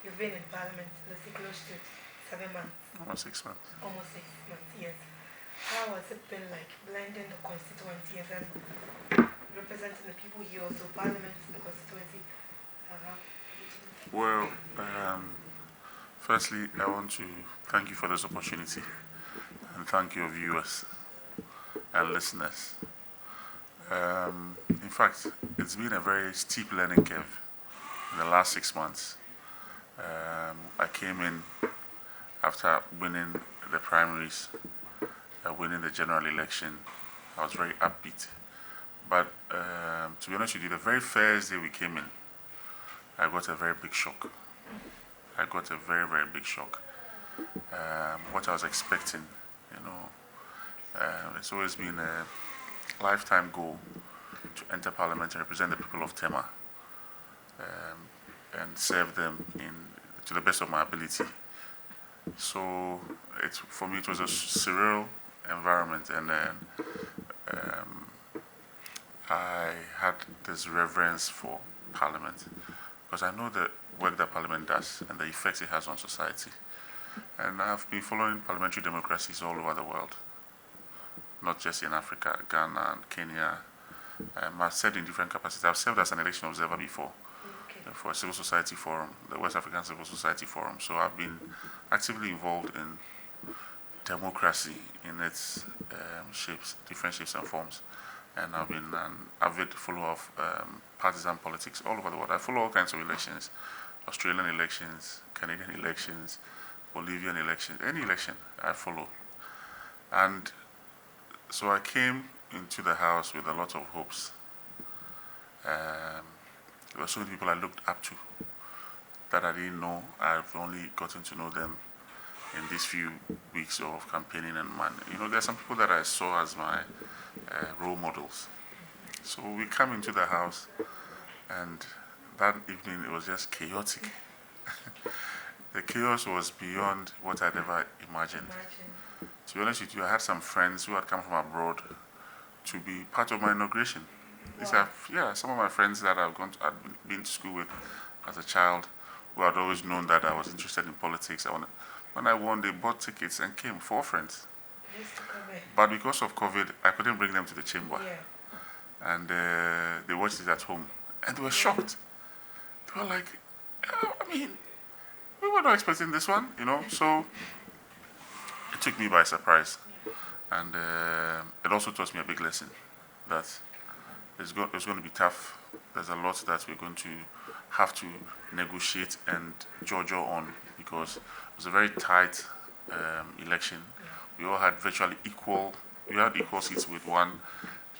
You've been in Parliament, let's say, close to 7 months. Almost 6 months. Almost 6 months, yes. How has it been like blending the constituency and then representing the people here, also Parliament, the constituency? Well, firstly, I want to thank you for this opportunity and thank your viewers and listeners. In fact, it's been a very steep learning curve in the last 6 months. I came in after winning the primaries, winning the general election. I was very upbeat. But to be honest with you, the very first day we came in, I got a very big shock. I got a very, very big shock. What I was expecting, it's always been a lifetime goal to enter Parliament and represent the people of Tema and serve them to the best of my ability. So for me, it was a surreal environment, and I had this reverence for Parliament because I know the work that Parliament does and the effects it has on society. And I've been following parliamentary democracies all over the world, not just in Africa, Ghana and Kenya. I've served in different capacities. I've served as an election observer before for a civil society forum, the West African Civil Society Forum. So I've been actively involved in democracy in its different shapes and forms. And I've been an avid follower of partisan politics all over the world. I follow all kinds of elections, Australian elections, Canadian elections, Bolivian elections, any election I follow. And so I came into the House with a lot of hopes. There were so many people I looked up to that I didn't know. I've only gotten to know them in these few weeks of campaigning. And there are some people that I saw as my role models. So we come into the House, and that evening it was just chaotic. The chaos was beyond what I'd ever imagined. To be honest with you, I had some friends who had come from abroad to be part of my inauguration. Wow. Some of my friends that I'd been to school with as a child, who had always known that I was interested in politics. When I won, they bought tickets and came, 4 friends. But because of COVID, I couldn't bring them to the chamber. Yeah. And they watched it at home. And they were shocked. They were like, we were not expecting this one, So it took me by surprise. And it also taught me a big lesson that it's going to be tough. There's a lot that we're going to have to negotiate and judge on because it was a very tight election. We all had virtually equal seats with one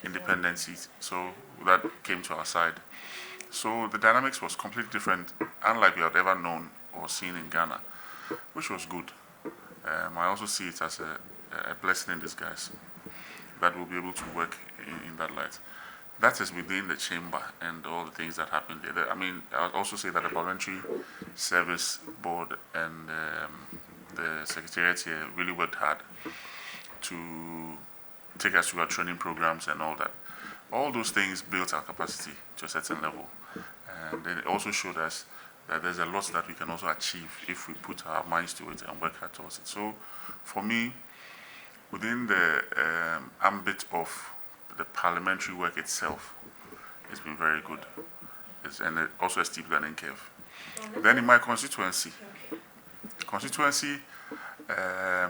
independent seat. So that came to our side. So the dynamics was completely different, unlike we had ever known or seen in Ghana, which was good. I also see it as a blessing in disguise that we'll be able to work in that light. That is within the chamber and all the things that happened there. I would also say that the Parliamentary Service Board and the Secretariat here really worked hard to take us through our training programs and all that. All those things built our capacity to a certain level. And then it also showed us that there's a lot that we can also achieve if we put our minds to it and work hard towards it. So for me, within the ambit of the parliamentary work itself, it's been very good. And also a steep learning curve. Then in my constituency,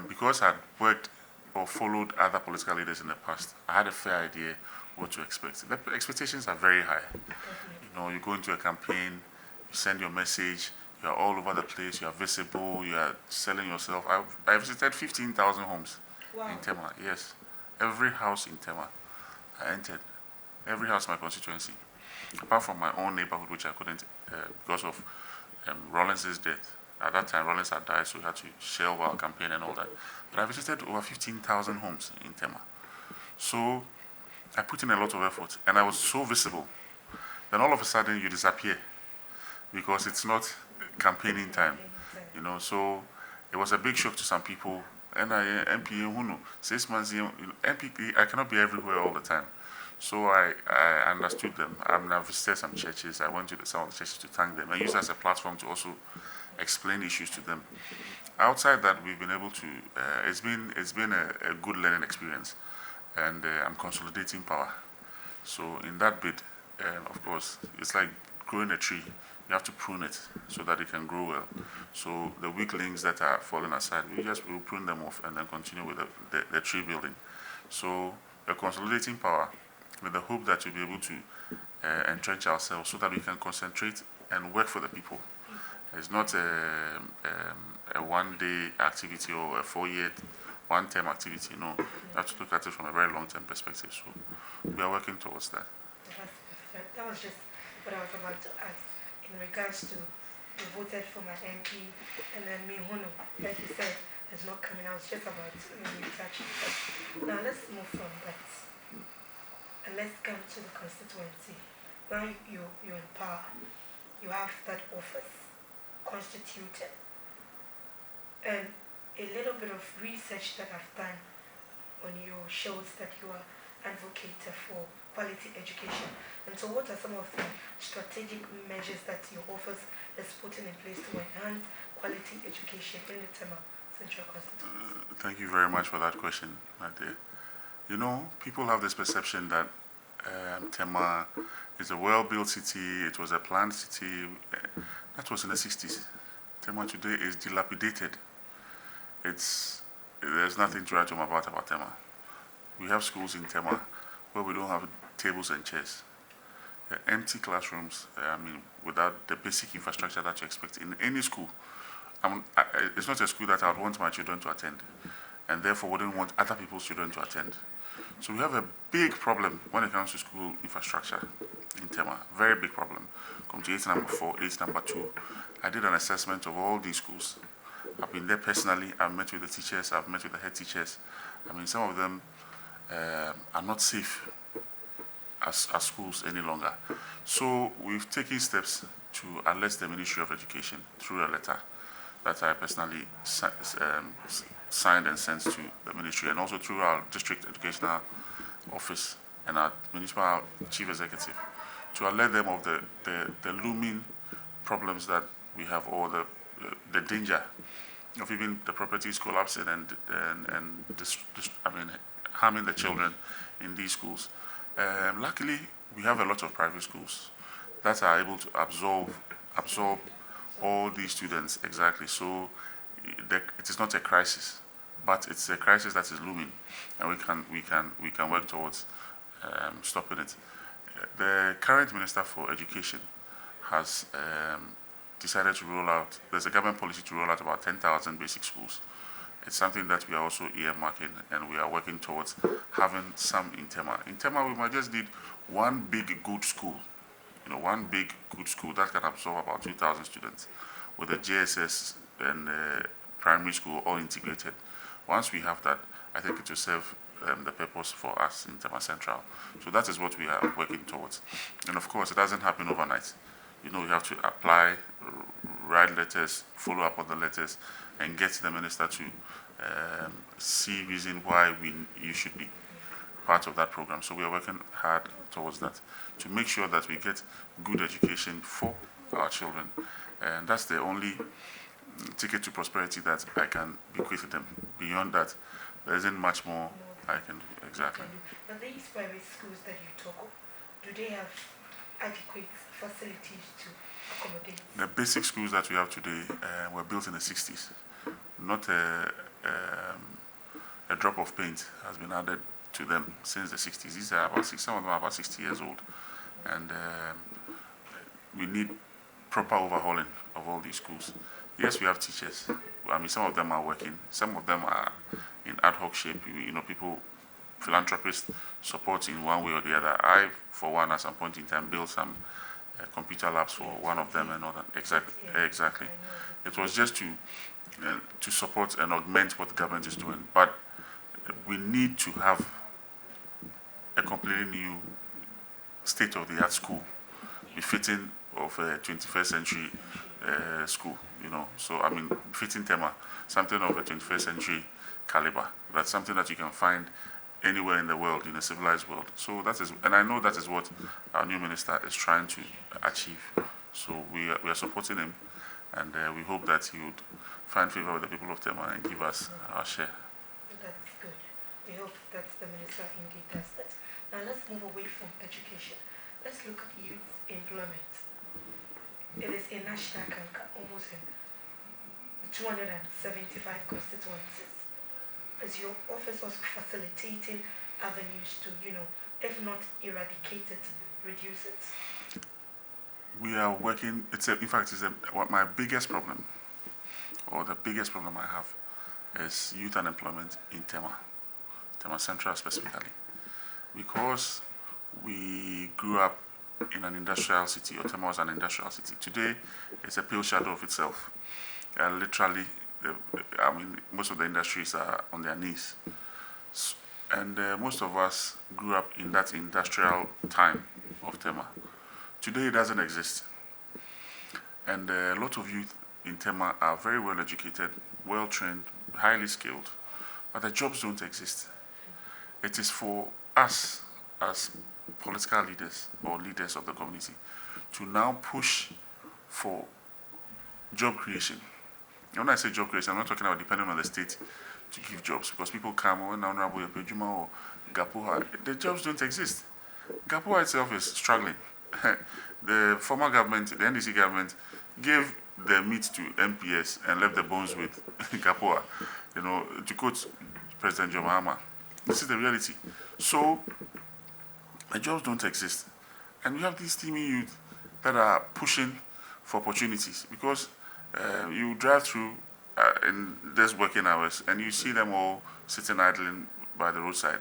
because I'd worked or followed other political leaders in the past, I had a fair idea what to expect. The expectations are very high. You go into a campaign, you send your message, you are all over the place, you are visible, you are selling yourself. I visited 15,000 homes in Tema. Yes, every house in Tema I entered, every house in my constituency, apart from my own neighborhood, which I couldn't because of Rawlins's death. At that time, Rawlins had died, so we had to shelve our campaign and all that. But I visited over 15,000 homes in Tema. So I put in a lot of effort, and I was so visible. Then all of a sudden, you disappear because it's not campaigning time, So it was a big shock to some people. And MP, 6 months, MP, I cannot be everywhere all the time. So I understood them. I visited some churches. I went to some of the churches to thank them. I used it as a platform to also explain issues to them. Outside that, we've been able to. It's been a good learning experience, and I'm consolidating power. So in that bit, of course, it's like growing a tree. You have to prune it so that it can grow well. So the weak links that are falling aside, we'll prune them off and then continue with the tree building. So we're consolidating power with the hope that we'll be able to entrench ourselves so that we can concentrate and work for the people. It's not a one-day activity or a 4-year, one-term activity. No, you have to look at it from a very long-term perspective. So we are working towards that. That was just what I was about to ask in regards to you voted for my MP and then me, Hunu, like you said, is not coming. I was just about to maybe touch it. Now let's move from that and let's come to the constituency. Now you're in power, you have that office constituted, and a little bit of research that I've done on you shows that you are advocate for quality education. And so what are some of the strategic measures that your office is putting in place to enhance quality education in the Tema Central Constituency? Thank you very much for that question, my dear. You know, people have this perception that Tema is a well-built city, it was a planned city. That was in the 60s. Tema today is dilapidated. There's nothing to write home about Tema. We have schools in Tema where we don't have tables and chairs. Empty classrooms, without the basic infrastructure that you expect in any school. It's not a school that I would want my children to attend, and therefore wouldn't want other people's children to attend. So we have a big problem when it comes to school infrastructure in Tema. Very big problem. Come to 8 number 4, 8 number 2. I did an assessment of all these schools. I've been there personally. I've met with the teachers. I've met with the head teachers. Some of them are not safe as schools any longer. So we've taken steps to alert the Ministry of Education through a letter that I personally signed and sent to the ministry, and also through our district educational office and our municipal chief executive, to alert them of the looming problems that we have, or the danger of even the properties collapsing and harming the children in these schools. Luckily, we have a lot of private schools that are able to absorb all these students exactly. So it is not a crisis, but it's a crisis that is looming, and we can work towards stopping it. The current Minister for Education has decided to roll out. There's a government policy to roll out about 10,000 basic schools. It's something that we are also earmarking, and we are working towards having some in Tema. In Tema, we might just need one big good school, one big good school that can absorb about 2,000 students, with a JSS and primary school all integrated. Once we have that, I think it will serve the purpose for us in Tema Central. So that is what we are working towards. And of course, it doesn't happen overnight. You have to apply, write letters, follow up on the letters, and get the minister to see reason why you should be part of that program. So we are working hard towards that to make sure that we get good education for our children. And that's the only ticket to prosperity that I can bequeath them. Beyond that, there isn't much more I can do. Exactly. But these private schools that you talk of, do they have adequate facilities to accommodate? The basic schools that we have today were built in the 60s. Not a drop of paint has been added to them since the 60s. These are some of them are about 60 years old. And we need proper overhauling of all these schools. Yes, we have teachers. Some of them are working. Some of them are in ad hoc shape. People, philanthropists, support in one way or the other. I, for one, at some point in time, built some computer labs for one of them and all that. Exactly. It was just to support and augment what the government is doing. But we need to have a completely new state-of-the-art school befitting of a 21st century school, So, fitting Tema, something of a 21st century caliber. That's something that you can find anywhere in the world, in a civilized world. So and I know that is what our new minister is trying to achieve. So we are supporting him, and we hope that he would find favor with the people of Tema and give us our share. That's good. We hope that the minister indeed does that. Now let's move away from education. Let's look at youth employment. It is a national canker, almost in 275 constituencies. Is your office also facilitating avenues to, if not eradicate it, reduce it? We are working. In fact, what my biggest problem, or the biggest problem I have, is youth unemployment in Tema Central specifically, because we grew up in an industrial city, or Tema was an industrial city. Today, it's a pale shadow of itself. Literally, most of the industries are on their knees. And most of us grew up in that industrial time of Tema. Today, it doesn't exist. And a lot of youth in Tema are very well educated, well trained, highly skilled, but the jobs don't exist. It is for us as political leaders or leaders of the community to now push for job creation. When I say job creation, I'm not talking about depending on the state to give jobs, because people come, when Honorable Yopejuma or Gapuha, the jobs don't exist. Gapuha itself is struggling. The former government, the NDC government, gave the meat to MPS and left the bones with Gapuha. To quote President John Mahama, this is the reality. So, the jobs don't exist. And we have these teeming youth that are pushing for opportunities, because you drive through in these working hours and you see them all sitting idling by the roadside.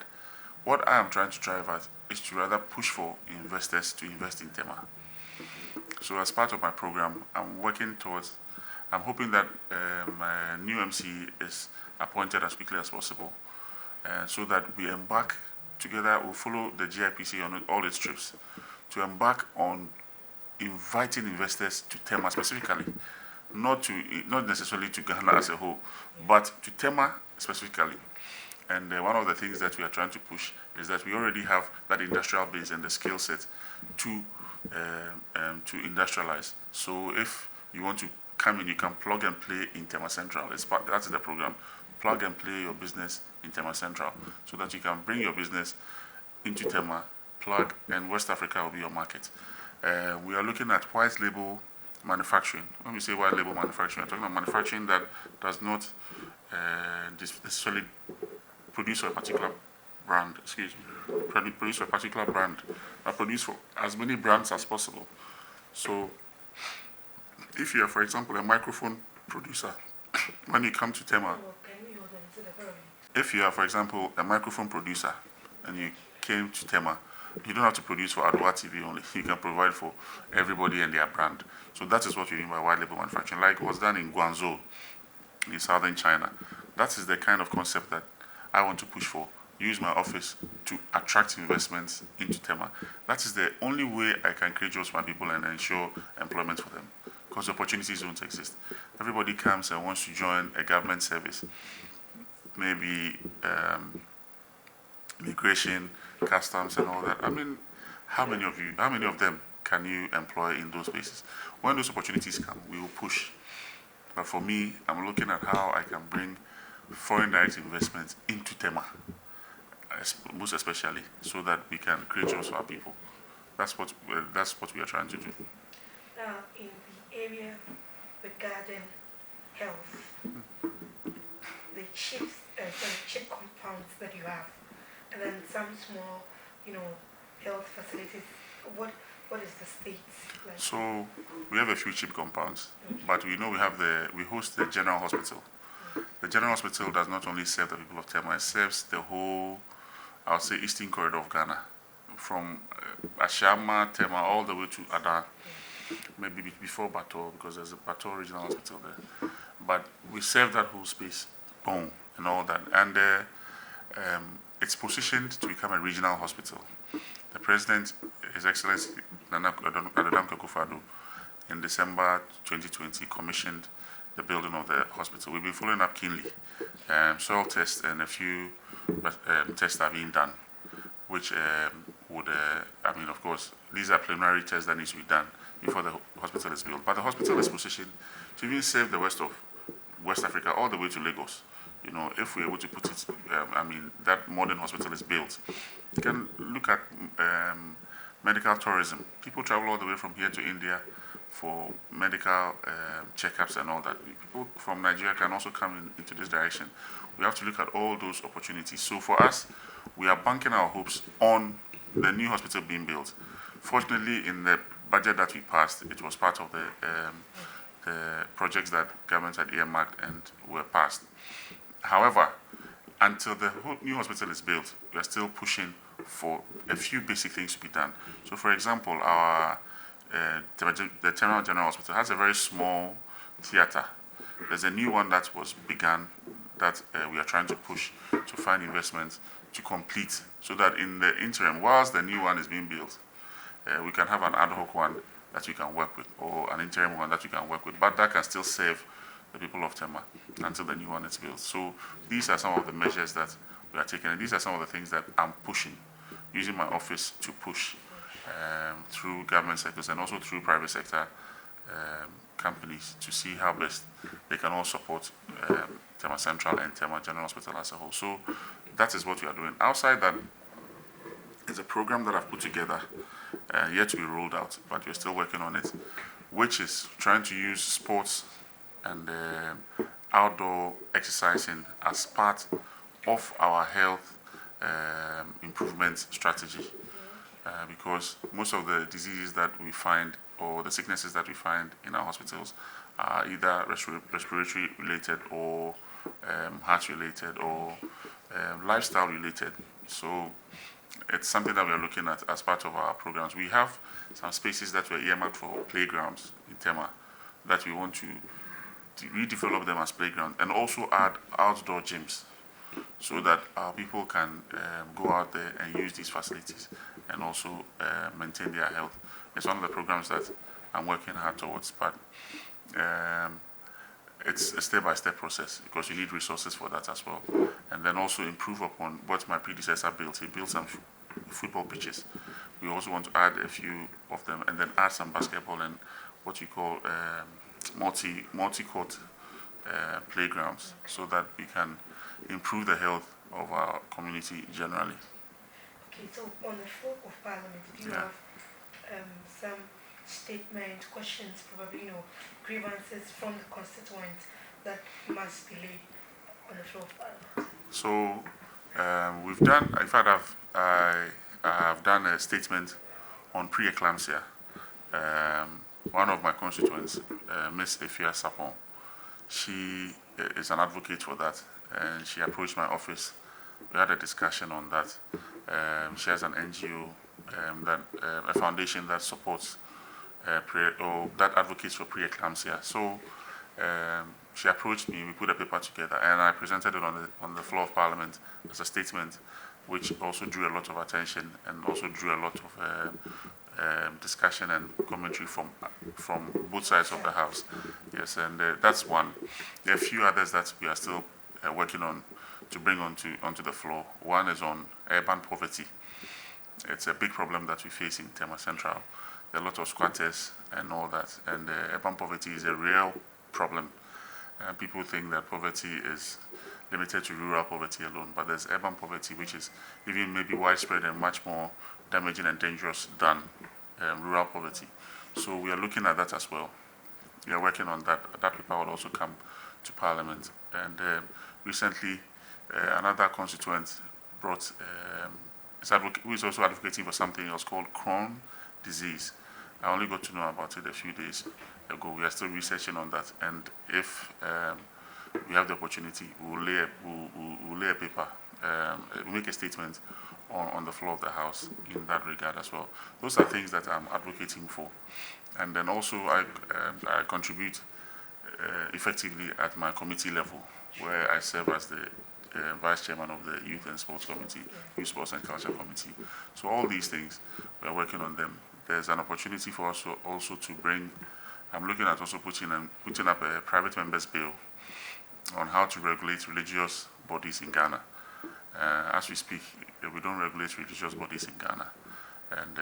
What I am trying to drive at is to rather push for investors to invest in Tema. So as part of my program, I'm hoping that my new MC is appointed as quickly as possible, so that we embark together, we'll follow the GIPC on all its trips, to embark on inviting investors to Tema specifically, not necessarily to Ghana as a whole, but to Tema specifically. And one of the things that we are trying to push is that we already have that industrial base and the skill set to industrialize. So if you want to come in, you can plug and play in Tema Central. That's the program. Plug and play your business in Tema Central, so that you can bring your business into Tema, plug, and West Africa will be your market. We are looking at white label manufacturing. When we say white label manufacturing, we're talking about manufacturing that does not necessarily produce for a particular brand, produce for a particular brand, but produce for as many brands as possible. So, if you are, for example, a microphone producer, when you come to Tema, if you are, for example, a microphone producer and you came to Tema, you don't have to produce for Adwa TV only. You can provide for everybody and their brand. So that is what we mean by white label manufacturing, like was done in Guangzhou, in southern China. That is the kind of concept that I want to push for. Use my office to attract investments into Tema. That is the only way I can create jobs for my people and ensure employment for them, because opportunities don't exist. Everybody comes and wants to join a government service, maybe immigration, customs, and all that. I mean, how many of them can you employ in those places? When those opportunities come, we will push. But for me, I'm looking at how I can bring foreign direct investments into Tema, most especially, so that we can create jobs for our people. That's what we are trying to do. Now, in the area regarding health, the chip compounds that you have, and then some small, health facilities. What is the state like? So we have a few chip compounds, but we know we host the General Hospital. The General Hospital does not only serve the people of Tema, it serves the whole, I would say, eastern corridor of Ghana, from Ashama, Tema, all the way to Ada, maybe before Bato, because there's a Bato Regional Hospital there. But we serve that whole space, and all that. And it's positioned to become a regional hospital. The President, His Excellency Nana Addo Akufo-Addo, in December 2020, commissioned the building of the hospital. We've been following up keenly. Soil tests and a few tests are being done, which of course, these are preliminary tests that need to be done before the hospital is built. But the hospital is positioned to even serve the west of West Africa all the way to Lagos. If we're able to put it, that modern hospital is built, you can look at medical tourism. People travel all the way from here to India for medical checkups and all that. People from Nigeria can also come into this direction. We have to look at all those opportunities. So for us, we are banking our hopes on the new hospital being built. Fortunately, in the budget that we passed, it was part of the projects that government had earmarked and were passed. However, until the new hospital is built, we are still pushing for a few basic things to be done. So, for example, the Terminal General Hospital has a very small theater. There's a new one that was begun that we are trying to push to find investments to complete, so that in the interim, whilst the new one is being built, we can have an ad hoc one that you can work with, or an interim one that you can work with, but that can still serve the people of Tema until the new one is built. So these are some of the measures that we are taking, and these are some of the things that I'm pushing, using my office to push through government sectors and also through private sector companies to see how best they can all support Tema Central and Tema General Hospital as a whole. So that is what we are doing. Outside that is a program that I've put together, yet to be rolled out, but we're still working on it, which is trying to use sports and outdoor exercising as part of our health improvement strategy. Because most of the diseases that we find, or the sicknesses that we find in our hospitals, are either respiratory related, or heart related, or lifestyle related. So it's something that we are looking at as part of our programs. We have some spaces that were earmarked for playgrounds in Tema that we want to redevelop them as playgrounds, and also add outdoor gyms so that our people can go out there and use these facilities and also maintain their health. It's one of the programs that I'm working hard towards, but it's a step-by-step process, because you need resources for that as well. And then also improve upon what my predecessor built. He built some football pitches. We also want to add a few of them, and then add some basketball and what you call multi-court playgrounds, so that we can improve the health of our community generally. Okay, so on the floor of Parliament, do you have some statement, questions, probably, grievances from the constituents that must be laid on the floor of Parliament? So we've done, in fact, I have done a statement on pre-eclampsia. One of my constituents, Ms. Efia Sapon, she is an advocate for that, and she approached my office. We had a discussion on that. She has an NGO, a foundation that supports or that advocates for pre-eclampsia. So she approached me. We put a paper together, and I presented it on the floor of Parliament as a statement, which also drew a lot of attention and also drew a lot of discussion and commentary from both sides of the House. Yes, and that's one. There are a few others that we are still working on to bring onto the floor. One is on urban poverty. It's a big problem that we face in Tema Central. There are a lot of squatters and all that, and urban poverty is a real problem. People think that poverty is limited to rural poverty alone, but there's urban poverty, which is even maybe widespread and much more damaging and dangerous than rural poverty. So we are looking at that as well. We are working on that. That paper will also come to Parliament. And recently, another constituent brought, who is also advocating for something else called Crohn's disease. I only got to know about it a few days ago. We are still researching on that, and if we have the opportunity, we'll lay a paper, we'll make a statement on the floor of the House in that regard as well. Those are things that I'm advocating for. And then also I contribute effectively at my committee level, where I serve as the Vice Chairman of the Youth and Sports Committee, Youth Sports and Culture Committee. So all these things, we're working on them. There's an opportunity for us also to bring, I'm looking at also putting up a private members bill on how to regulate religious bodies in Ghana. As we speak, we don't regulate religious bodies in Ghana. And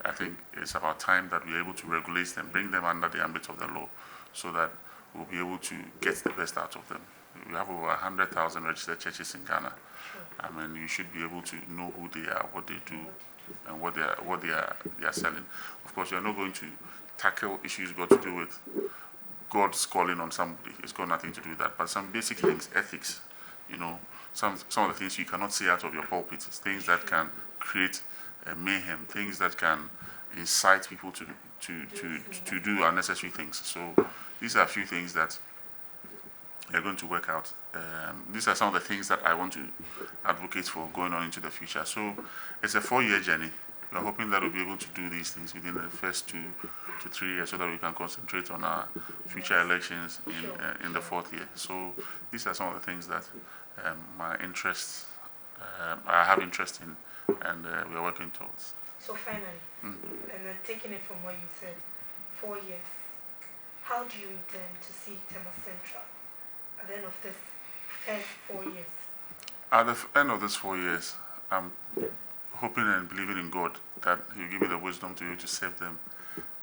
I think it's about time that we're able to regulate them, bring them under the ambit of the law, so that we'll be able to get the best out of them. We have over 100,000 registered churches in Ghana. I mean, you should be able to know who they are, what they do, and what they are selling. Of course, you're not going to tackle issues got to do with God's calling on somebody. It's got nothing to do with that. But some basic things, ethics, some of the things you cannot say out of your pulpit, things that can create mayhem, things that can incite people to do unnecessary things. So these are a few things that are going to work out. These are some of the things that I want to advocate for going on into the future. So it's a 4-year journey. We're hoping that we'll be able to do these things within the first 2 to 3 years so that we can concentrate on our future elections in the 4th year. So these are some of the things that my interests, I have interest in, and we are working towards. So finally, and then taking it from what you said, 4 years, how do you intend to see Tema Central at the end of this first 4 years? At the end of this 4 years, I'm hoping and believing in God that He'll give me the wisdom to be able to serve them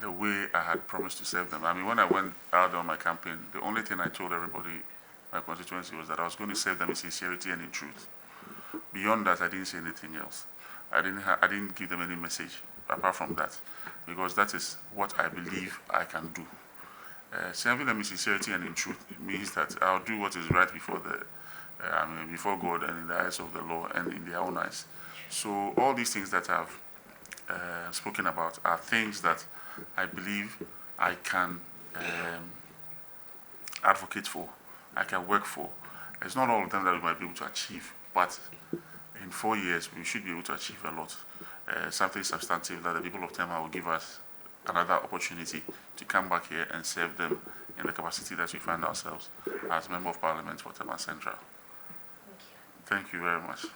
the way I had promised to serve them. I mean, when I went out on my campaign, the only thing I told everybody, my constituency, was that I was going to serve them in sincerity and in truth. Beyond that, I didn't say anything else. I didn't give them any message apart from that, because that is what I believe I can do. Serving them in sincerity and in truth means that I'll do what is right before before God and in the eyes of the law and in their own eyes. So all these things that I've spoken about are things that I believe I can advocate for, I can work for. It's not all of them that we might be able to achieve, but in 4 years we should be able to achieve a lot. Something substantive that the people of Tema will give us another opportunity to come back here and serve them in the capacity that we find ourselves as Member of Parliament for Tema Central. Thank you. Thank you very much.